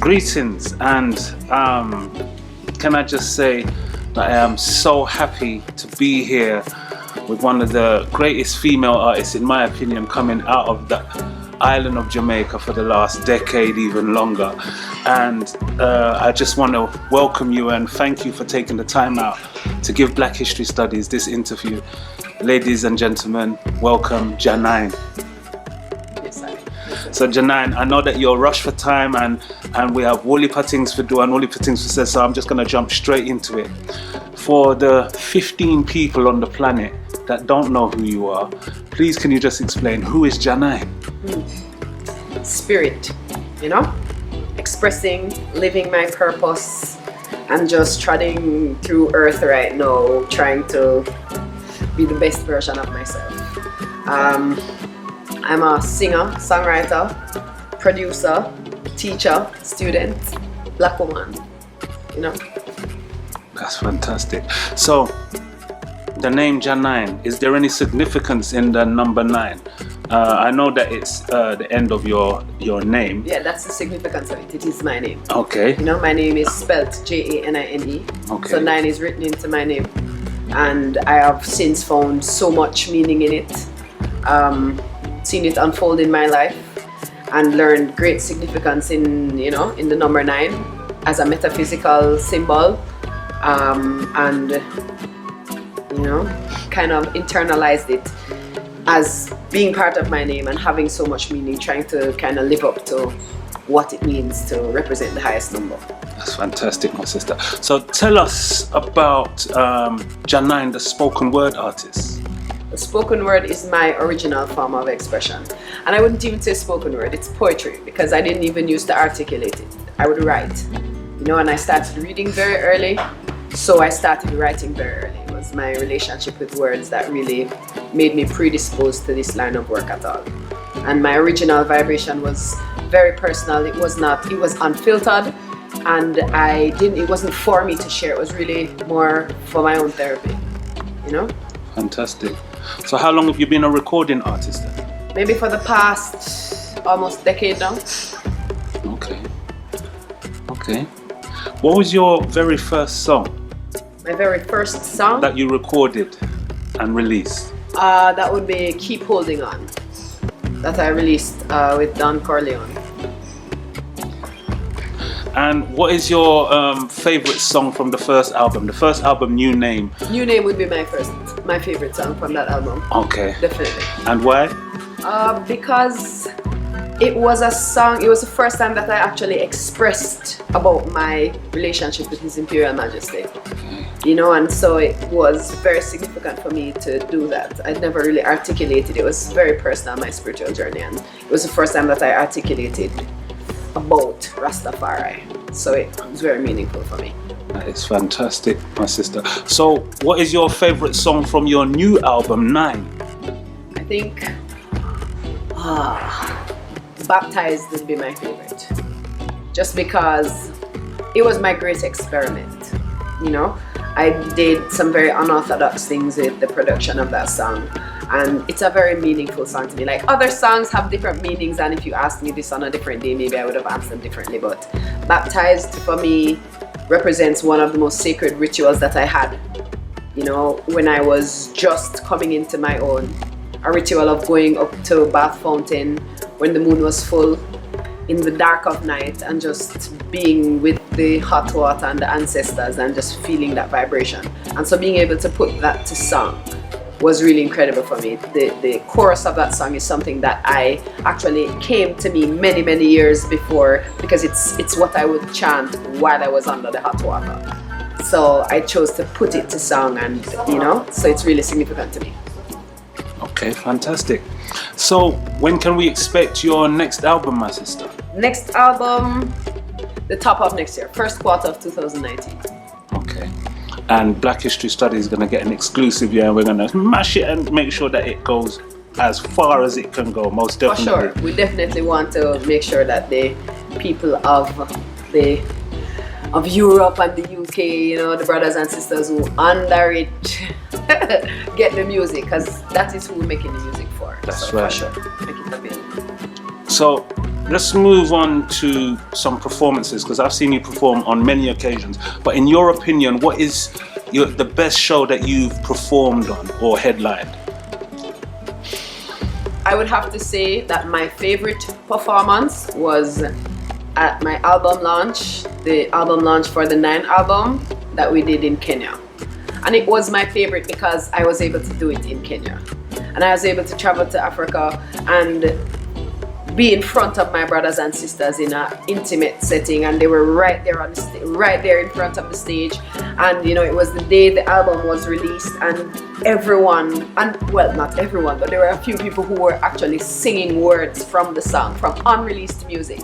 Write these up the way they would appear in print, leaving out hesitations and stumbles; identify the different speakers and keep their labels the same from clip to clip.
Speaker 1: Greetings, and can I just say that I am so happy to be here with one of the greatest female artists, in my opinion, coming out of the island of Jamaica for the last decade, even longer. And I just want to welcome you and thank you for taking the time out to give Black History Studies this interview. Ladies and gentlemen, welcome Jah9. So Jah9, I know that you're rushed for time and we have woolly things to do and woolly things to say, so I'm just going to jump straight into it. For the 15 people on the planet that don't know who you are, please can you just explain who is Jah9?
Speaker 2: Spirit, expressing, living my purpose, and just trotting through earth right now, trying to be the best version of myself. I'm a singer, songwriter, producer, teacher, student, Black woman,
Speaker 1: That's fantastic. So, the name Jah9, is there any significance in the number 9? I know that it's the end of your name.
Speaker 2: Yeah, that's the significance of it. It is my name.
Speaker 1: Okay.
Speaker 2: My name is spelled J-A-N-I-N-E.
Speaker 1: Okay.
Speaker 2: So 9 is written into my name. And I have since found so much meaning in it. Seen it unfold in my life and learned great significance in the number 9 as a metaphysical symbol, and kind of internalized it as being part of my name and having so much meaning, trying to kind of live up to what it means to represent the highest number.
Speaker 1: That's fantastic, my sister. So tell us about Jah9, the spoken word artist.
Speaker 2: The spoken word is my original form of expression. And I wouldn't even say spoken word, it's poetry, because I didn't even used to articulate it. I would write, and I started reading very early, so I started writing very early. It was my relationship with words that really made me predisposed to this line of work at all. And my original vibration was very personal. It was unfiltered, and it wasn't for me to share. It was really more for my own therapy,
Speaker 1: Fantastic. So how long have you been a recording artist then?
Speaker 2: Maybe for the past almost decade now.
Speaker 1: Okay. What was your very first song?
Speaker 2: My very first song?
Speaker 1: That you recorded and released?
Speaker 2: That would be Keep Holding On, that I released with Don Corleone.
Speaker 1: And what is your favorite song from the first album? The first album, New Name.
Speaker 2: New Name would be my favorite song from that album.
Speaker 1: Okay.
Speaker 2: Definitely.
Speaker 1: And why?
Speaker 2: Because it was a song, it was the first time that I actually expressed about my relationship with His Imperial Majesty. And so it was very significant for me to do that. I'd never really articulated. It was very personal, my spiritual journey, and it was the first time that I articulated about Rastafari. So it was very meaningful for me.
Speaker 1: That is fantastic, my sister. So what is your favorite song from your new album, 9?
Speaker 2: I think Baptized would be my favorite. Just because it was my great experiment. I did some very unorthodox things with the production of that song. And it's a very meaningful song to me. Like other songs have different meanings, and if you asked me this on a different day, maybe I would have answered differently. But Baptized for me represents one of the most sacred rituals that I had, when I was just coming into my own. A ritual of going up to a bath fountain when the moon was full in the dark of night and just being with the hot water and the ancestors and just feeling that vibration. And so being able to put that to song was really incredible for me. The chorus of that song is something that I actually came to me many, many years before, because it's what I would chant while I was under the hot water. So I chose to put it to song, and so it's really significant to me.
Speaker 1: Okay, fantastic. So when can we expect your next album, my sister?
Speaker 2: Next album, the top of next year, first quarter of 2019.
Speaker 1: Okay. And Black History Studies is going to get an exclusive and we're going to smash it and make sure that it goes as far as it can go, most definitely.
Speaker 2: For sure. We definitely want to make sure that the people of Europe and the UK, the brothers and sisters who under it get the music, because that is who we're making the music for.
Speaker 1: That's
Speaker 2: so
Speaker 1: right.
Speaker 2: For sure, make it available.
Speaker 1: So let's move on to some performances, because I've seen you perform on many occasions. But in your opinion, what is the best show that you've performed on or headlined?
Speaker 2: I would have to say that my favorite performance was at my album launch, the album launch for the 9 album that we did in Kenya. And it was my favorite because I was able to do it in Kenya. And I was able to travel to Africa and be in front of my brothers and sisters in an intimate setting, and they were right there on the right there in front of the stage. And you know, it was the day the album was released, and everyone, and well, not everyone, but there were a few people who were actually singing words from the song, from unreleased music.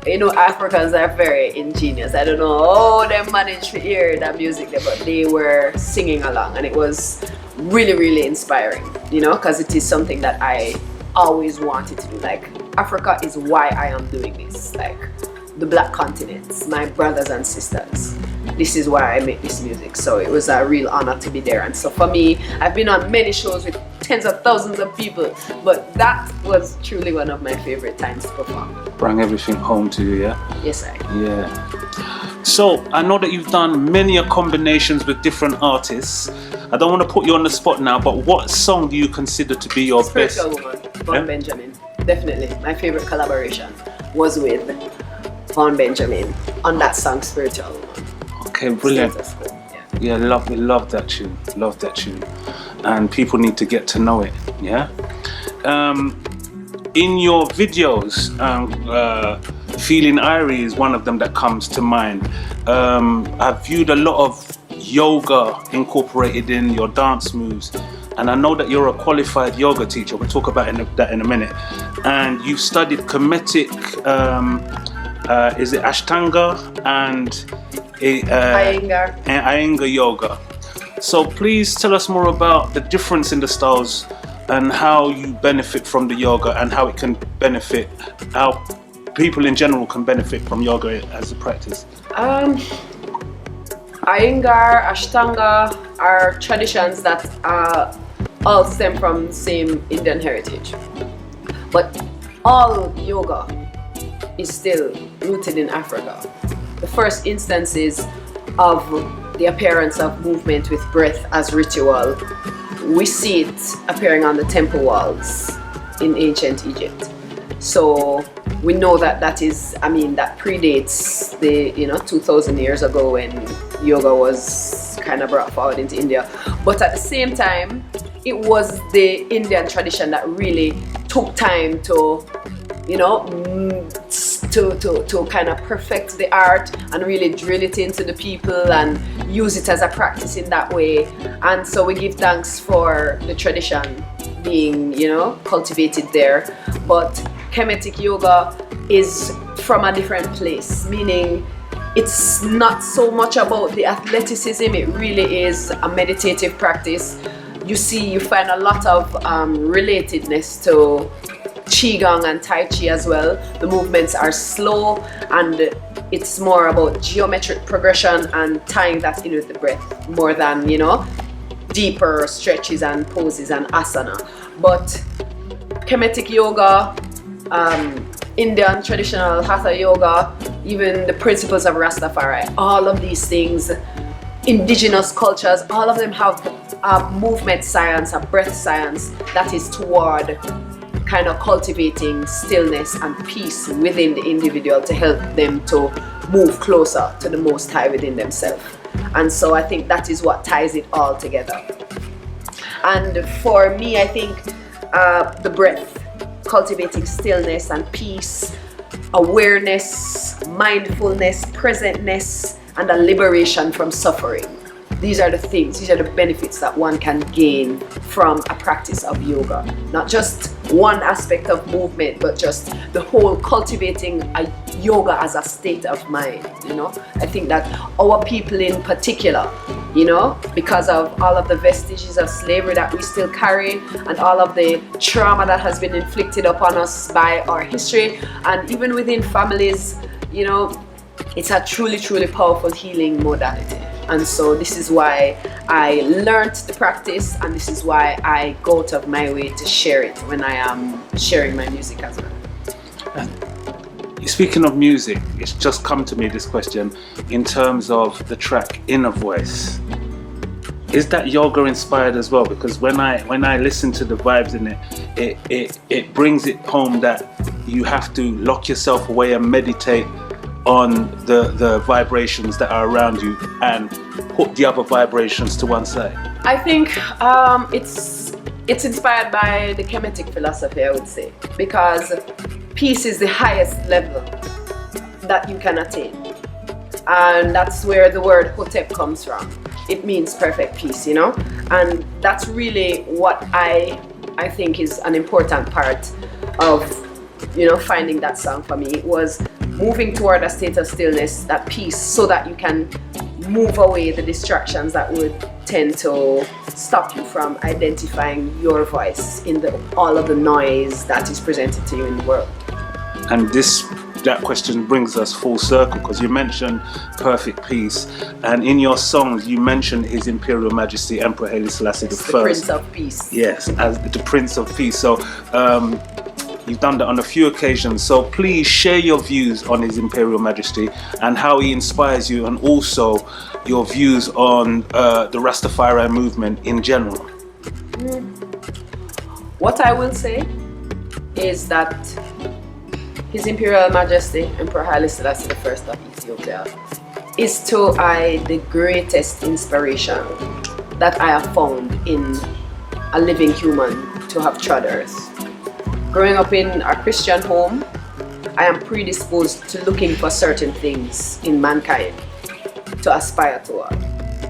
Speaker 2: You know, Africans are very ingenious. I don't know how they managed to hear that music there, but they were singing along, and it was really, really inspiring, you know, because it is something that I always wanted to do. Like, Africa is why I am doing this. Like, the black continents, my brothers and sisters, this is why I make this music. So it was a real honor to be there. And so for me, I've been on many shows with tens of thousands of people, but that was truly one of my favorite times to perform.
Speaker 1: Bring everything home to you, yeah?
Speaker 2: Yes, I.
Speaker 1: Yeah. So I know that you've done many combinations with different artists. I don't want to put you on the spot now, but what song do you consider to be your
Speaker 2: Spiritual
Speaker 1: best?
Speaker 2: Woman, Von Benjamin. Definitely. My favorite collaboration was with Von Benjamin on that song, Spiritual Woman.
Speaker 1: Okay, brilliant.
Speaker 2: Yeah.
Speaker 1: Yeah, love that tune. Love that tune. And people need to get to know it, yeah? In your videos, Feeling Irie is one of them that comes to mind. I've viewed a lot of yoga incorporated in your dance moves, and I know that you're a qualified yoga teacher. We'll talk about that in a minute. And you've studied Hermetic, is it Ashtanga and Iyengar Yoga. So please tell us more about the difference in the styles and how you benefit from the yoga, and how it can benefit, how people in general can benefit from yoga as a practice.
Speaker 2: Iyengar, Ashtanga are traditions that all stem from the same Indian heritage. But all yoga is still rooted in Africa. The first instances of the appearance of movement with breath as ritual, we see it appearing on the temple walls in ancient Egypt. So we know that that predates the 2,000 years ago when yoga was kind of brought forward into India. But at the same time, it was the Indian tradition that really took time to kind of perfect the art and really drill it into the people and use it as a practice in that way. And so we give thanks for the tradition being, cultivated there. But Hermetic Yoga is from a different place, meaning it's not so much about the athleticism, it really is a meditative practice. You find a lot of relatedness to Qigong and Tai Chi as well. The movements are slow and it's more about geometric progression and tying that in with the breath more than, deeper stretches and poses and asana. But Hermetic Yoga, Indian traditional Hatha Yoga, even the principles of Rastafari, all of these things, indigenous cultures, all of them have a movement science, a breath science that is toward kind of cultivating stillness and peace within the individual to help them to move closer to the Most High within themselves. And so I think that is what ties it all together. And for me, I think the breath, cultivating stillness and peace, awareness, mindfulness, presentness, and a liberation from suffering. These are the things, these are the benefits that one can gain from a practice of yoga. Not just one aspect of movement, but just the whole cultivating a yoga as a state of mind, I think that our people in particular, because of all of the vestiges of slavery that we still carry and all of the trauma that has been inflicted upon us by our history, and even within families, it's a truly, truly powerful healing modality. And so this is why I learned the practice, and this is why I go out of my way to share it when I am sharing my music as well.
Speaker 1: Speaking of music, it's just come to me, this question, in terms of the track Inner Voice. Is that yoga inspired as well? Because when I listen to the vibes in it brings it home that you have to lock yourself away and meditate on the vibrations that are around you and put the other vibrations to one side.
Speaker 2: I think it's inspired by the Hermetic philosophy, I would say, because peace is the highest level that you can attain, and that's where the word Hotep comes from. It means perfect peace, you know, and that's really what I think is an important part of, you know, finding that song for me. It was moving toward a state of stillness, that peace, so that you can move away the distractions that would tend to stop you from identifying your voice in all of the noise that is presented to you in the world.
Speaker 1: And that question brings us full circle, because you mentioned perfect peace, and in your songs you mentioned His Imperial Majesty Emperor Haile Selassie the
Speaker 2: Prince of Peace.
Speaker 1: Yes, as the Prince of Peace. So you've done that on a few occasions. So please share your views on His Imperial Majesty and how he inspires you, and also your views on the Rastafari movement in general.
Speaker 2: What I will say is that His Imperial Majesty Emperor Haile Selassie I of Ethiopia is to I the greatest inspiration that I have found in a living human to have trod earth. Growing up in a Christian home, I am predisposed to looking for certain things in mankind to aspire toward.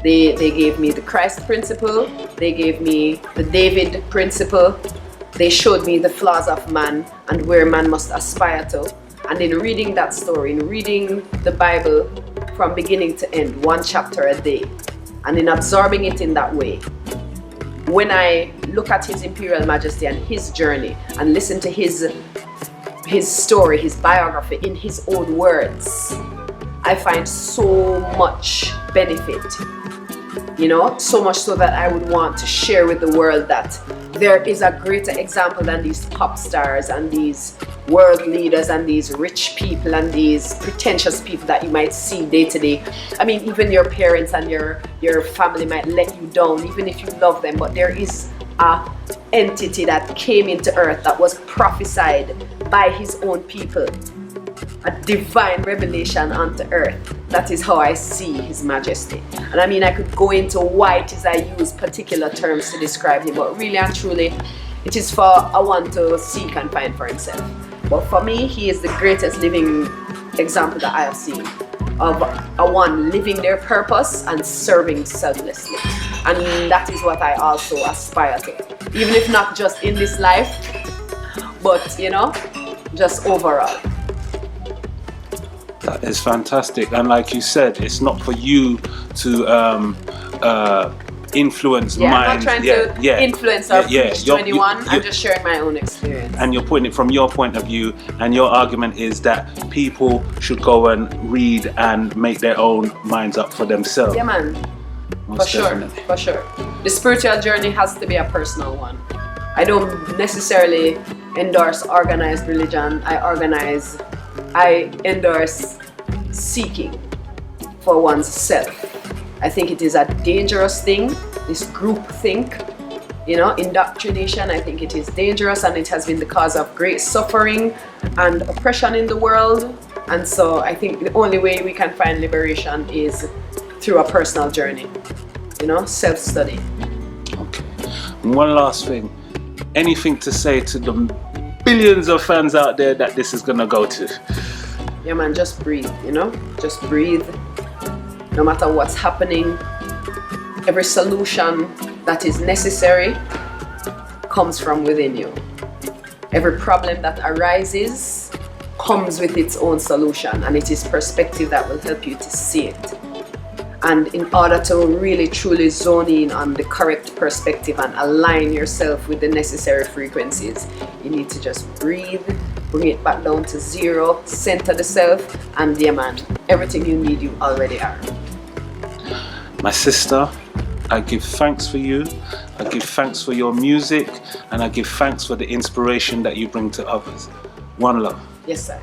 Speaker 2: They gave me the Christ principle, they gave me the David principle, they showed me the flaws of man and where man must aspire to. And in reading that story, in reading the Bible from beginning to end, one chapter a day, and in absorbing it in that way, when I look at His Imperial Majesty and his journey and listen to his story, his biography in his own words, I find so much benefit, you know, so much so that I would want to share with the world that there is a greater example than these pop stars and these world leaders and these rich people and these pretentious people that you might see day to day. I mean, even your parents and your family might let you down, even if you love them, but there is a entity that came into earth that was prophesied by His own people, a divine revelation onto earth. That is how I see His Majesty. And I mean, I could go into why it is I use particular terms to describe him, but really and truly, it is for a one to seek and find for himself. But for me, he is the greatest living example that I have seen of a one living their purpose and serving selflessly. And that is what I also aspire to. Even if not just in this life, but, you know, just overall.
Speaker 1: That is fantastic, and like you said, it's not for you to influence minds.
Speaker 2: I'm not trying to influence or preach to anyone. I'm just sharing my own experience.
Speaker 1: And you're putting it from your point of view, and your argument is that people should go and read and make their own minds up for themselves.
Speaker 2: Yeah, man. For sure. The spiritual journey has to be a personal one. I don't necessarily endorse organized religion. I endorse seeking for one's self. I think it is a dangerous thing, this group think, you know, indoctrination. I think it is dangerous, and it has been the cause of great suffering and oppression in the world. And so I think the only way we can find liberation is through a personal journey, you know, self-study.
Speaker 1: Okay. And one last thing, anything to say to the billions of fans out there that this is gonna go to?
Speaker 2: Yeah, man, just breathe, you know, just breathe. No matter what's happening, every solution that is necessary comes from within you. Every problem that arises comes with its own solution, and it is perspective that will help you to see it. And in order to really truly zone in on the correct perspective and align yourself with the necessary frequencies, you need to just breathe, bring it back down to zero, center the self, and yeah, man, everything you need, you already are.
Speaker 1: My sister, I give thanks for you, I give thanks for your music, and I give thanks for the inspiration that you bring to others. One love.
Speaker 2: Yes, sir.